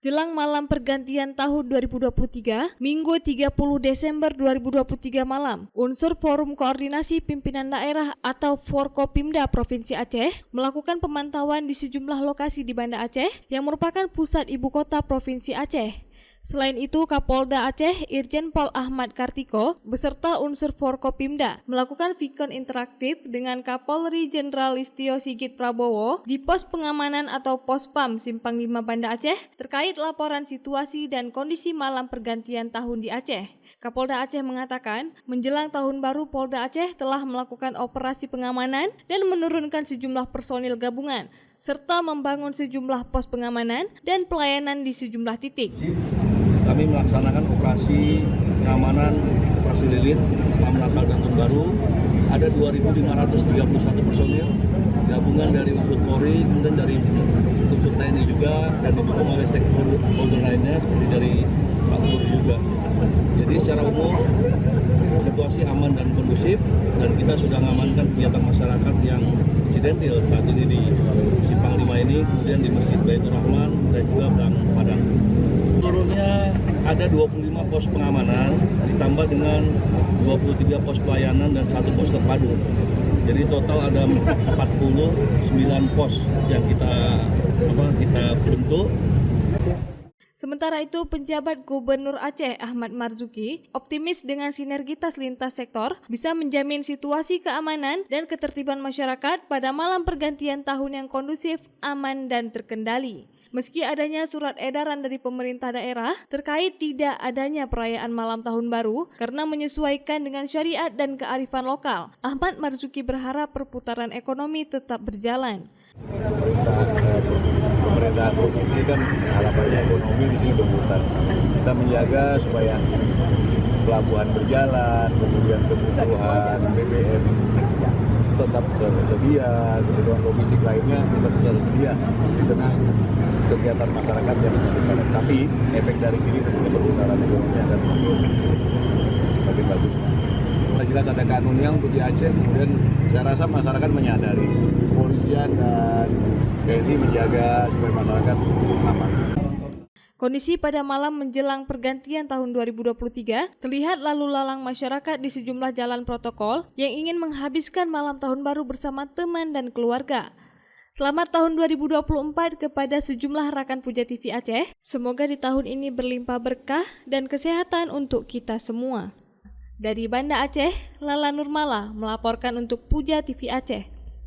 Jelang malam pergantian tahun 2023, Minggu 30 Desember 2023 malam, unsur Forum Koordinasi Pimpinan Daerah atau Forkopimda Provinsi Aceh melakukan pemantauan di sejumlah lokasi di Banda Aceh yang merupakan pusat ibu kota Provinsi Aceh. Selain itu, Kapolda Aceh Irjen Pol Ahmad Kartiko beserta unsur Forkopimda melakukan vikon interaktif dengan Kapolri Jenderal Listio Sigit Prabowo di pos pengamanan atau Pospam Simpang 5 Banda Aceh terkait laporan situasi dan kondisi malam pergantian tahun di Aceh. Kapolda Aceh mengatakan, menjelang tahun baru Polda Aceh telah melakukan operasi pengamanan dan menurunkan sejumlah personil gabungan serta membangun sejumlah pos pengamanan dan pelayanan di sejumlah titik. Kami melaksanakan operasi pengamanan, operasi lilit, malam Natal dan Tahun Baru. Ada 2.531 personil gabungan dari unsur Polri, kemudian dari unsur TNI juga, dan didukung oleh stakeholder lainnya seperti dari Pak Gubernur juga. Jadi secara umum situasi aman dan kondusif, dan kita sudah mengamankan kegiatan masyarakat yang insidentil saat ini di Simpang 5 ini, kemudian di Masjid Baitur Rahman dan juga Bang Padang. Seluruhnya ada 25 pos pengamanan ditambah dengan 23 pos pelayanan dan 1 pos terpadu. Jadi total ada 49 pos yang kita bentuk. Sementara itu, penjabat Gubernur Aceh Ahmad Marzuki optimis dengan sinergitas lintas sektor bisa menjamin situasi keamanan dan ketertiban masyarakat pada malam pergantian tahun yang kondusif, aman, dan terkendali. Meski adanya surat edaran dari pemerintah daerah terkait tidak adanya perayaan malam tahun baru karena menyesuaikan dengan syariat dan kearifan lokal, Ahmad Marzuki berharap perputaran ekonomi tetap berjalan. Pemerintah provinsi kan harapannya ekonomi di sini berputar. Kita menjaga supaya pelabuhan berjalan, kemudian kebutuhan BBM tetap tersedia, kebutuhan logistik lainnya tetap tersedia di tengah kegiatan masyarakat yang semakin padat. Tapi efek dari sini tentunya perputaran ekonomi akan semakin bagus. Jelas ada kanunnya untuk di Aceh, kemudian saya rasa masyarakat menyadari, kepolisian dan TNI menjaga supaya masyarakat aman. Kondisi pada malam menjelang pergantian tahun 2023 terlihat lalu lalang masyarakat di sejumlah jalan protokol yang ingin menghabiskan malam tahun baru bersama teman dan keluarga. Selamat tahun 2024 kepada sejumlah rakan Puja TV Aceh. Semoga di tahun ini berlimpah berkah dan kesehatan untuk kita semua. Dari Banda Aceh, Lala Nurmala melaporkan untuk Puja TV Aceh.